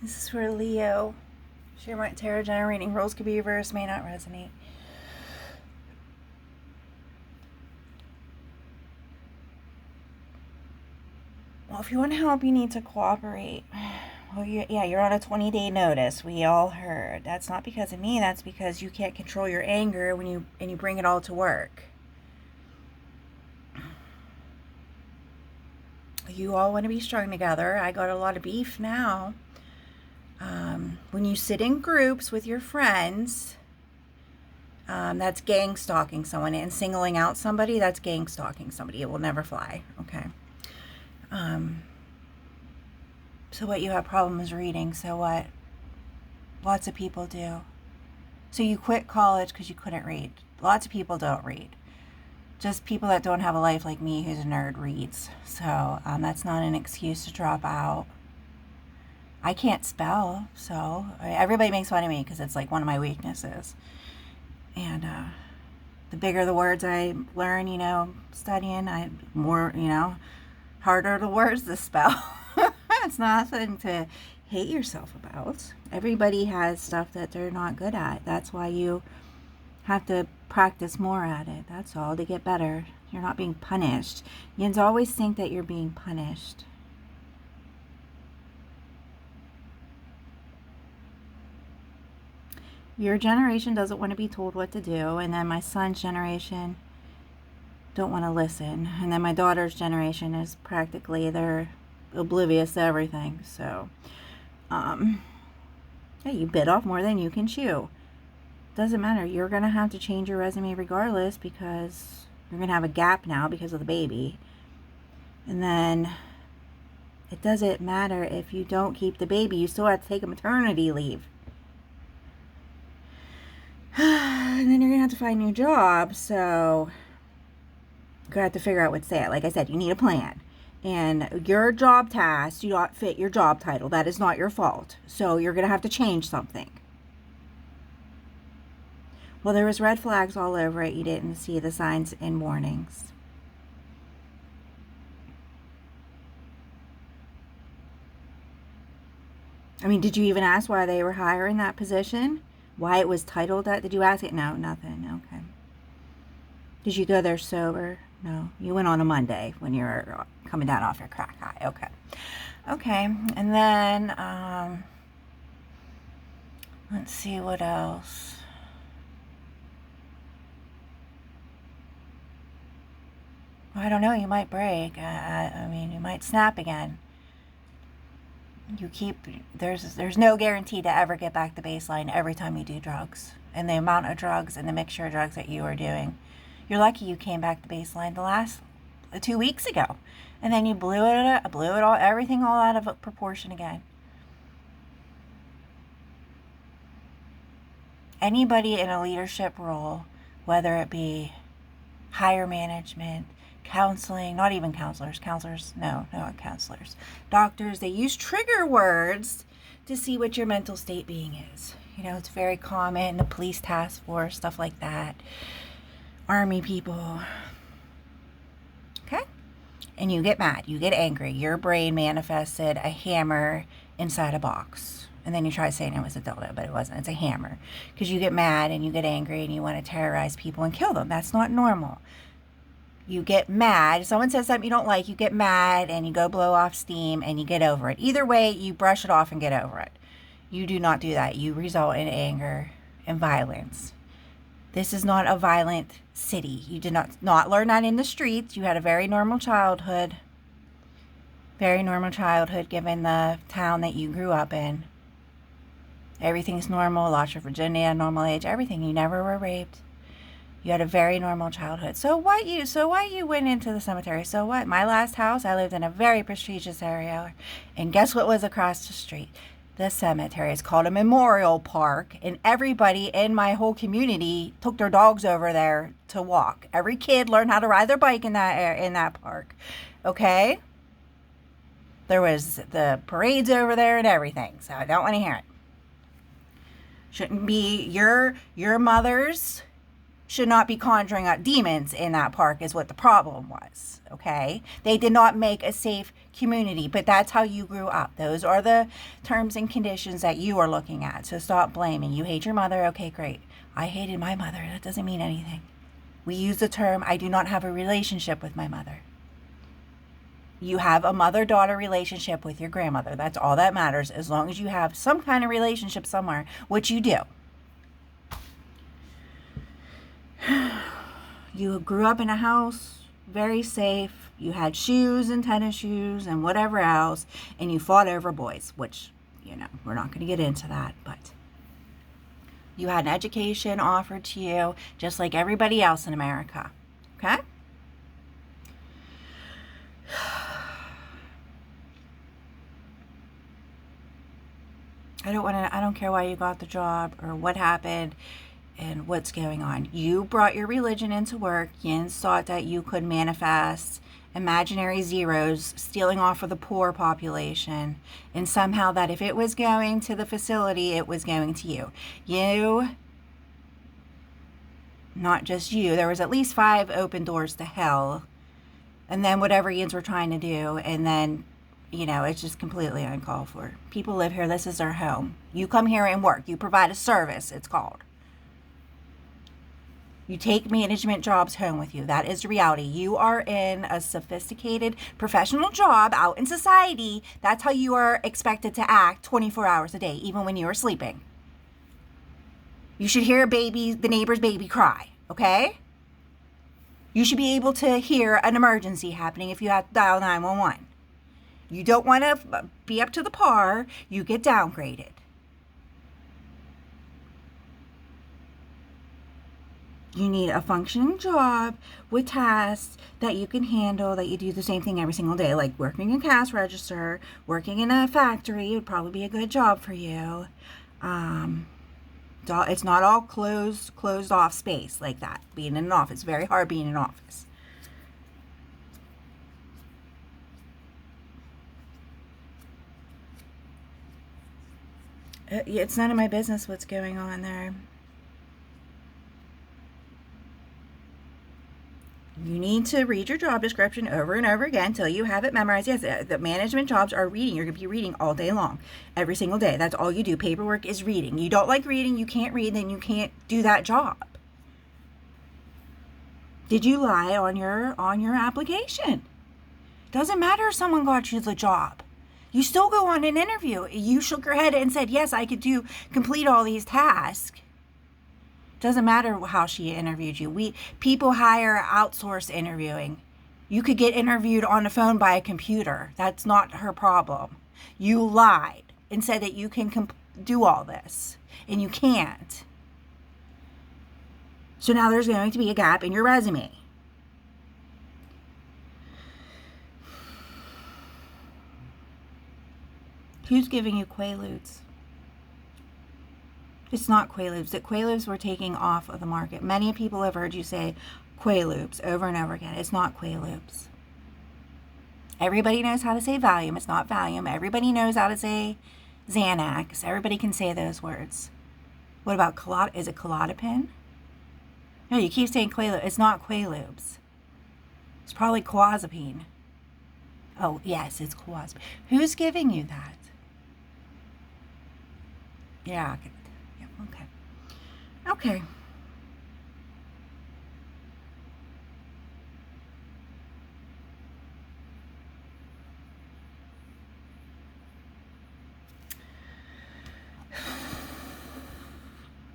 This is for Leo. Shamrock tarot generating roles could be reversed, may not resonate. Well, if you want help, you need to cooperate. Well, you're on a 20-day notice. We all heard. That's not because of me. That's because you can't control your anger when you bring it all to work. You all want to be strong together. I got a lot of beef now. When you sit in groups with your friends, that's gang stalking someone, and singling out somebody, that's gang stalking somebody. It will never fly. Okay. So what, you have problems reading, so what? Lots of people do. So you quit college because you couldn't read. Lots of people don't read. Just people that don't have a life like me who's a nerd reads. So that's not an excuse to drop out. I can't spell, so everybody makes fun of me because it's like one of my weaknesses. And the bigger the words I learn, studying, harder the words to spell. It's nothing to hate yourself about. Everybody has stuff that they're not good at. That's why you have to practice more at it. That's all, to get better. You're not being punished. Yins always think that you're being punished. Your generation doesn't want to be told what to do, and then my son's generation don't want to listen, and then my daughter's generation is practically, they're oblivious to everything. So you bit off more than you can chew. Doesn't matter. You're gonna have to change your resume regardless, because you're gonna have a gap now because of the baby. And then it doesn't matter if you don't keep the baby, you still have to take a maternity leave. And then you're gonna have to find a new job. So you're gonna have to figure out what to say. Like I said, you need a plan. And your job tasks do not fit your job title. That is not your fault. So you're going to have to change something. Well, there was red flags all over it. You didn't see the signs and warnings. I mean, did you even ask why they were hiring that position? Why it was titled that? Did you ask it? No, nothing. Okay. Did you go there sober? No. You went on a Monday when you were coming down off your crack high. Okay. Okay. And then, let's see what else. I don't know. You might break. You might snap again. There's no guarantee to ever get back to baseline every time you do drugs. And the amount of drugs and the mixture of drugs that you are doing. You're lucky you came back to baseline the last 2 weeks ago. And then you blew everything all out of proportion again. Anybody in a leadership role, whether it be higher management, counseling, not even counselors, no, not counselors, doctors, they use trigger words to see what your mental state being is. It's very common, the police task force, stuff like that. Army people. Okay? And you get mad. You get angry. Your brain manifested a hammer inside a box. And then you try saying it was a dildo, but it wasn't. It's a hammer. Because you get mad and you get angry and you want to terrorize people and kill them. That's not normal. You get mad. Someone says something you don't like. You get mad and you go blow off steam and you get over it. Either way, you brush it off and get over it. You do not do that. You result in anger and violence. This is not a violent city. You did not learn that in the streets. You had a very normal childhood. Very normal childhood given the town that you grew up in. Everything's normal. Lost your virginity at a normal age. Everything. You never were raped. You had a very normal childhood. So what you went into the cemetery? So what? My last house, I lived in a very prestigious area. And guess what was across the street? The cemetery. It's called a memorial park, and everybody in my whole community took their dogs over there to walk. Every kid learned how to ride their bike in that park. Okay? There was the parades over there and everything, so I don't want to hear it. Shouldn't be your mothers should not be conjuring up demons in that park is what the problem was, okay? They did not make a safe community, but that's how you grew up. Those are the terms and conditions that you are looking at. So stop blaming. You hate your mother. Okay, great. I hated my mother. That doesn't mean anything. We use the term, I do not have a relationship with my mother. You have a mother-daughter relationship with your grandmother. That's all that matters, as long as you have some kind of relationship somewhere, which you do. You grew up in a house, very safe. You had shoes and tennis shoes and whatever else, and you fought over boys, which, we're not going to get into that, but you had an education offered to you just like everybody else in America, okay? I don't care why you got the job or what happened and what's going on. You brought your religion into work. You thought that you could manifest imaginary zeros stealing off of the poor population, and somehow that if it was going to the facility, it was going to you. Not just you, there was at least 5 open doors to hell, and then whatever yins were trying to do, and then it's just completely uncalled for. People live here. This is their home. You come here and work. You provide a service, it's called. You take management jobs home with you. That is reality. You are in a sophisticated professional job out in society. That's how you are expected to act 24 hours a day, even when you are sleeping. You should hear the neighbor's baby cry, okay? You should be able to hear an emergency happening if you have to dial 911. You don't want to be up to the par. You get downgraded. You need a functioning job with tasks that you can handle, that you do the same thing every single day, like working a cash register, working in a factory would probably be a good job for you. It's not all closed off space like that. Being in an office, it's very hard being in an office. It's none of my business what's going on there. You need to read your job description over and over again until you have it memorized. Yes, the management jobs are reading. You're going to be reading all day long, every single day. That's all you do. Paperwork is reading. You don't like reading, you can't read, then you can't do that job. Did you lie on your application? Doesn't matter if someone got you the job. You still go on an interview. You shook your head and said, yes, I could complete all these tasks. Doesn't matter how she interviewed you. People hire outsource interviewing. You could get interviewed on the phone by a computer. That's not her problem. You lied and said that you can do all this, and you can't. So now there's going to be a gap in your resume. Who's giving you Quaaludes? It's not Quaaludes. The Quaaludes were taking off of the market. Many people have heard you say Quaaludes over and over again. It's not Quaaludes. Everybody knows how to say Valium. It's not Valium. Everybody knows how to say Xanax. Everybody can say those words. What about is it Klonopin? No, you keep saying Quaaludes. It's not Quaaludes. It's probably Clozapine. Oh, yes, it's Clozapine. Who's giving you that? Yeah, okay. Okay.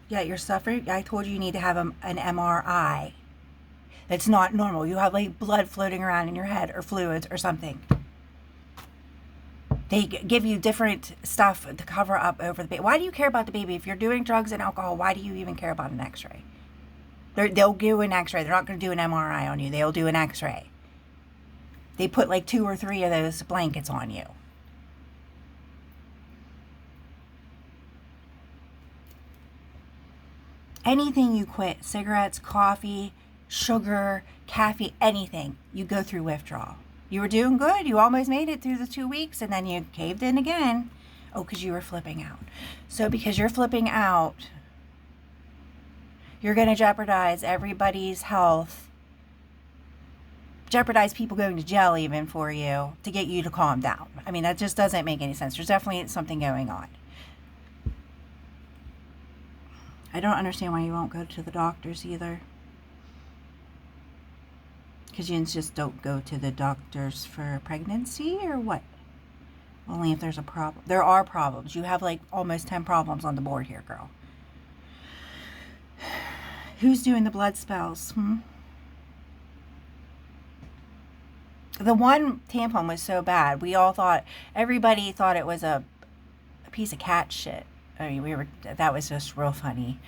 Yeah, you're suffering. I told you need to have an MRI. That's not normal. You have like blood floating around in your head or fluids or something. They give you different stuff to cover up over the baby. Why do you care about the baby? If you're doing drugs and alcohol, why do you even care about an x-ray? They'll do an x-ray. They're not going to do an MRI on you. They'll do an x-ray. They put like 2 or 3 of those blankets on you. Anything you quit, cigarettes, coffee, sugar, caffeine, anything, you go through withdrawal. You were doing good. You almost made it through the 2 weeks, and then you caved in again. Oh, because you were flipping out. So because you're flipping out, You're going to jeopardize everybody's health, jeopardize people going to jail even for you to get you to calm down. I mean, that just doesn't make any sense. There's definitely something going on. I don't understand why you won't go to the doctors either. Because you just don't go to the doctors for pregnancy or what? Only if there's a problem. There are problems. You have like almost 10 problems on the board here, girl. Who's doing the blood spells? The one tampon was so bad. Everybody thought it was a piece of cat shit. I mean, that was just real funny.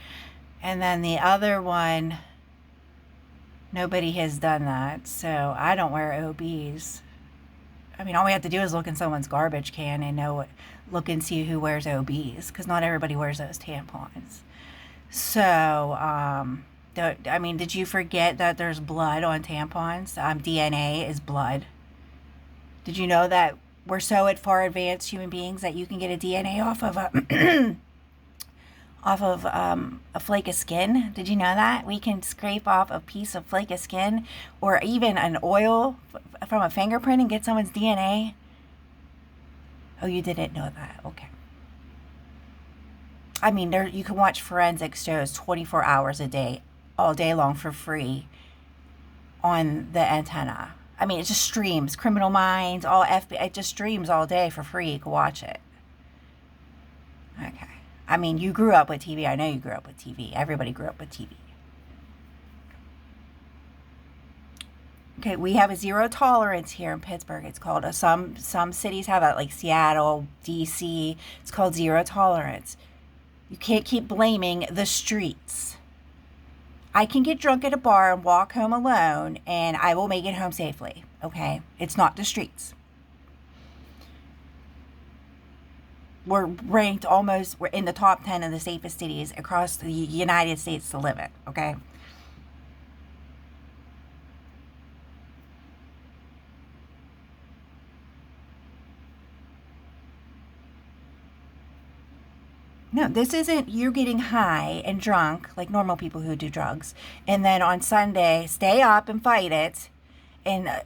And then the other one, nobody has done that. So I don't wear OBs. I mean, all we have to do is look in someone's garbage can and look and see who wears OBs, because not everybody wears those tampons. So, I mean, did you forget that there's blood on tampons? DNA is blood. Did you know that we're so far advanced human beings that you can get a DNA off of a flake of skin? Did you know that? We can scrape off a piece of flake of skin or even an oil from a fingerprint and get someone's DNA? Oh, you didn't know that. Okay. I mean, you can watch forensic shows 24 hours a day, all day long for free on the antenna. I mean, it just streams. Criminal Minds, all FBI, it just streams all day for free. You can watch it. Okay. I mean, you grew up with TV. I know you grew up with TV. Everybody grew up with TV. Okay, we have a zero tolerance here in Pittsburgh. It's called some cities have that, like Seattle, DC. It's called zero tolerance. You can't keep blaming the streets. I can get drunk at a bar and walk home alone, and I will make it home safely. Okay, it's not the streets. We're ranked we're in the top 10 of the safest cities across the United States to live in. Okay. No, this isn't you getting high and drunk like normal people who do drugs, and then on Sunday stay up and fight it, and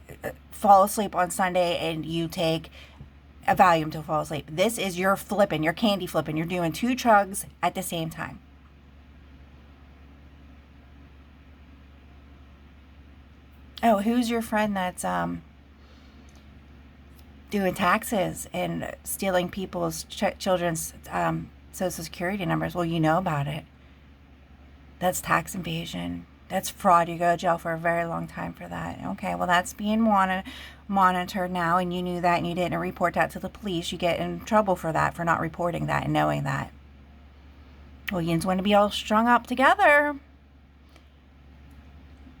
fall asleep on Sunday, and you take a Valium to fall asleep. This is your candy flipping. You're doing 2 drugs at the same time. Oh, who's your friend that's doing taxes and stealing people's children's Social Security numbers? Well, you know about it. That's tax evasion. That's fraud. You go to jail for a very long time for that. Okay, well, that's being monitored now, and you knew that, and you didn't report that to the police. You get in trouble for that, for not reporting that and knowing that. Well, you want to be all strung up together.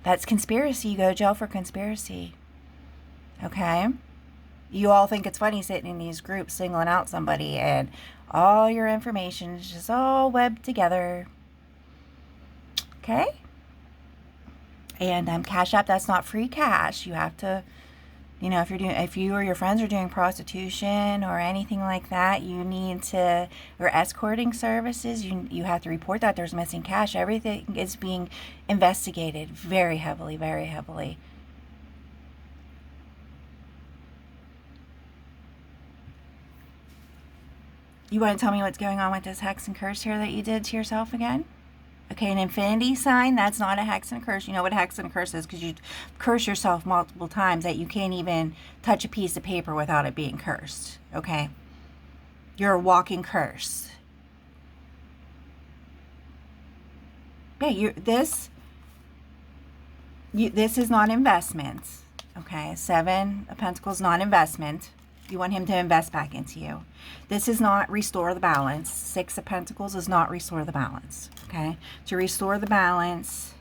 That's conspiracy. You go to jail for conspiracy. Okay? You all think it's funny sitting in these groups singling out somebody, and all your information is just all webbed together. Okay? And Cash App, that's not free cash. You have to, if you or your friends are doing prostitution or anything like that, you need to, or escorting services, you have to report that there's missing cash. Everything is being investigated very heavily, very heavily. You want to tell me what's going on with this hex and curse here that you did to yourself again? Okay, an infinity sign, that's not a hex and a curse. You know what a hex and a curse is, because you curse yourself multiple times that you can't even touch a piece of paper without it being cursed. Okay? You're a walking curse. Yeah, this is not investment. Okay, 7 of Pentacles, not investment. You want him to invest back into you. This is not restore the balance. 6 of Pentacles is not restore the balance. Okay? To restore the balance.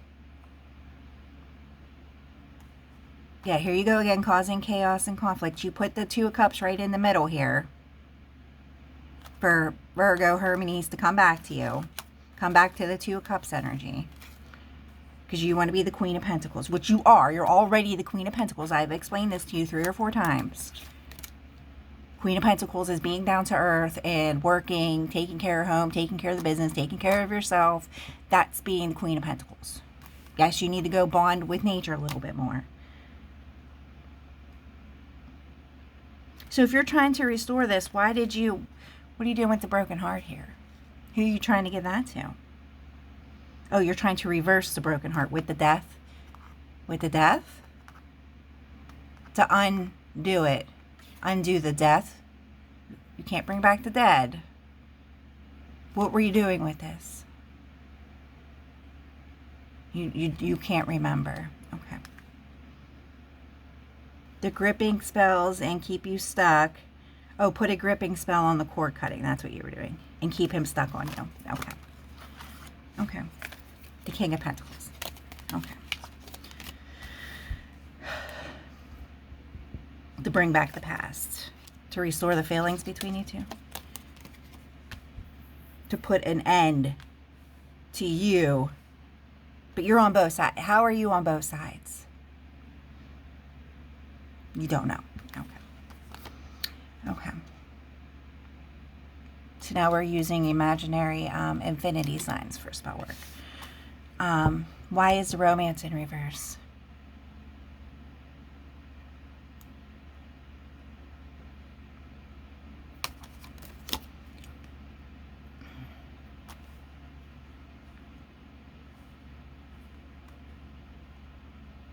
Yeah, here you go again, causing chaos and conflict. You put the 2 of Cups right in the middle here. For Virgo, Hermes to come back to you. Come back to the 2 of Cups energy. Because you want to be the Queen of Pentacles, which you are. You're already the Queen of Pentacles. I've explained this to you 3 or 4 times. Queen of Pentacles is being down to earth and working, taking care of home, taking care of the business, taking care of yourself. That's being Queen of Pentacles. Yes, you need to go bond with nature a little bit more. So if you're trying to restore this, what are you doing with the broken heart here? Who are you trying to give that to? Oh, you're trying to reverse the broken heart with the death? With the death? To undo it. Undo the death. You can't bring back the dead. What were you doing with this? You can't remember. Okay. The gripping spells and keep you stuck. Oh, put a gripping spell on the cord cutting. That's what you were doing. And keep him stuck on you. Okay. Okay. The King of Pentacles. Okay. To bring back the past. To restore the feelings between you two. To put an end to you. But you're on both sides. How are you on both sides? You don't know. Okay. Okay. So now we're using imaginary infinity signs for spell work. Why is the romance in reverse?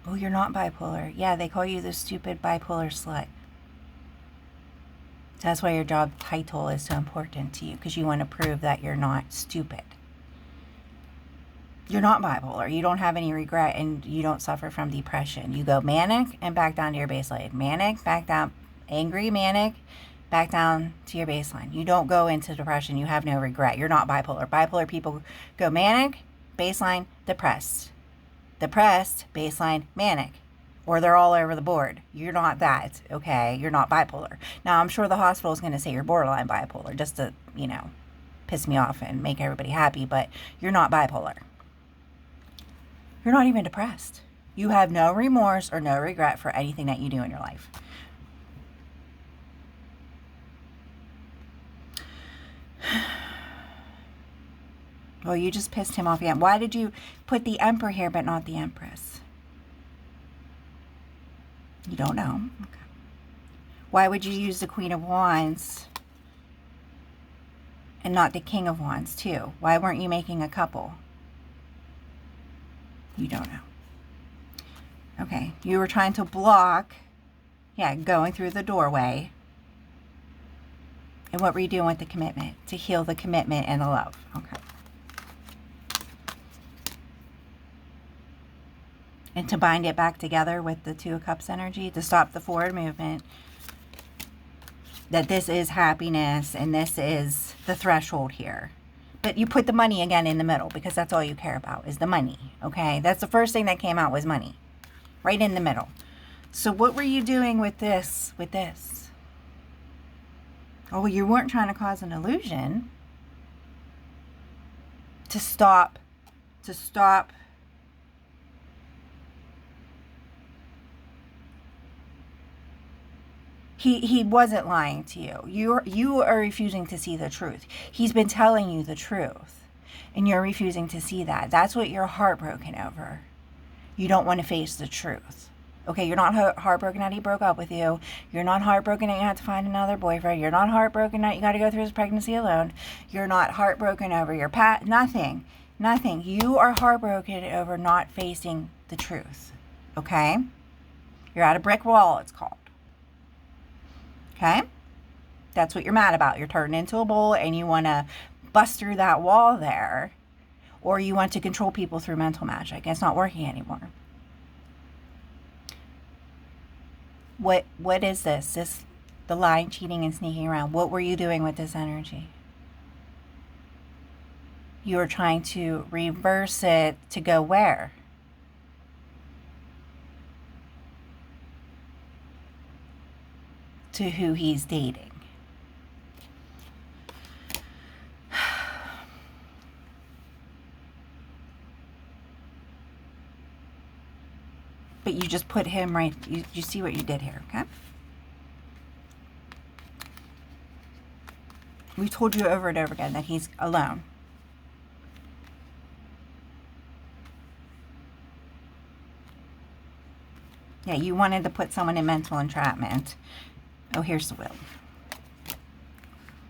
Oh, you're not bipolar. Yeah, they call you the stupid bipolar slut. That's why your job title is so important to you, because you want to prove that you're not stupid. You're not bipolar. You don't have any regret, and you don't suffer from depression. You go manic and back down to your baseline. Manic, back down. Angry, manic, back down to your baseline. You don't go into depression. You have no regret. You're not bipolar. Bipolar people go manic, baseline, depressed. Depressed, baseline, manic. Or they're all over the board. You're not that, okay? You're not bipolar. Now, I'm sure the hospital is going to say you're borderline bipolar just to, piss me off and make everybody happy, but you're not bipolar. You're not even depressed. You have no remorse or no regret for anything that you do in your life. Well, you just pissed him off again. Why did you put the Emperor here but not the Empress? You don't know. Okay. Why would you use the Queen of Wands and not the King of Wands too? Why weren't you making a couple? You don't know. Okay. You were trying to block, going through the doorway. And what were you doing with the commitment? To heal the commitment and the love. Okay. And to bind it back together with the Two of Cups energy, to stop the forward movement. That this is happiness and this is the threshold here. But you put the money again in the middle because that's all you care about is the money, okay? That's the first thing that came out was money. Right in the middle. So what were you doing with this? Oh, you weren't trying to cause an illusion. To stop. He wasn't lying to you. You are refusing to see the truth. He's been telling you the truth. And you're refusing to see that. That's what you're heartbroken over. You don't want to face the truth. Okay, you're not heartbroken that he broke up with you. You're not heartbroken that you have to find another boyfriend. You're not heartbroken that you got to go through this pregnancy alone. You're not heartbroken over your nothing. You are heartbroken over not facing the truth. Okay? You're at a brick wall, it's called. Okay? That's what you're mad about. You're turned into a bull and you want to bust through that wall there. Or you want to control people through mental magic. It's not working anymore. What is this? The lying, cheating, and sneaking around. What were you doing with this energy? You were trying to reverse it to go where? To who he's dating. But you just put him right, you see what you did here, okay? We told you over and over again that he's alone. Yeah, you wanted to put someone in mental entrapment. Oh, here's the will.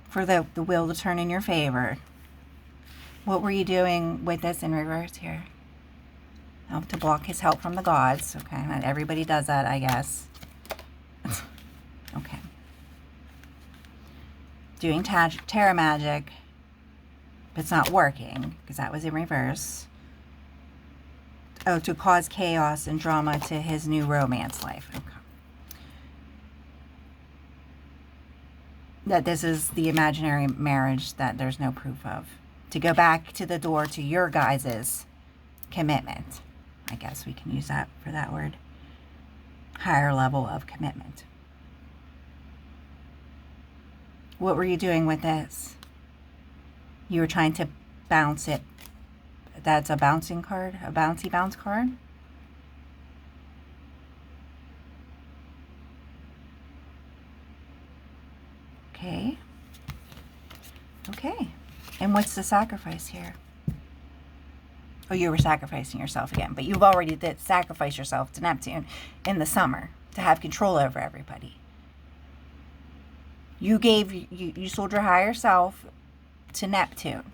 For the will to turn in your favor. What were you doing with this in reverse here? Oh, to block his help from the gods. Okay, not everybody does that, I guess. Okay. Doing tarot magic, but it's not working because that was in reverse. Oh, to cause chaos and drama to his new romance life. Okay. That this is the imaginary marriage that there's no proof of. To go back to the door to your guys' commitment. I guess we can use that for that word. Higher level of commitment. What were you doing with this? You were trying to bounce it. That's a bouncing card? A bouncy bounce card? Okay. Okay. And what's the sacrifice here? Oh, you were sacrificing yourself again, but you've already did sacrifice yourself to Neptune in the summer to have control over everybody. You sold your higher self to Neptune.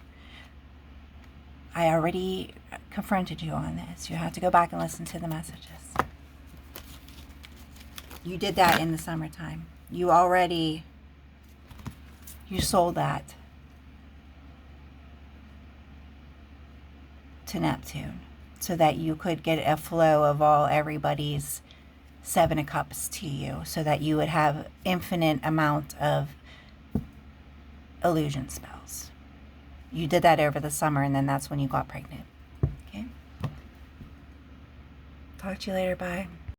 I already confronted you on this. You have to go back and listen to the messages. You did that in the summertime. You sold that to Neptune so that you could get a flow of everybody's Seven of Cups to you, so that you would have infinite amount of illusion spells. You did that over the summer, and then that's when you got pregnant. Okay? Talk to you later. Bye.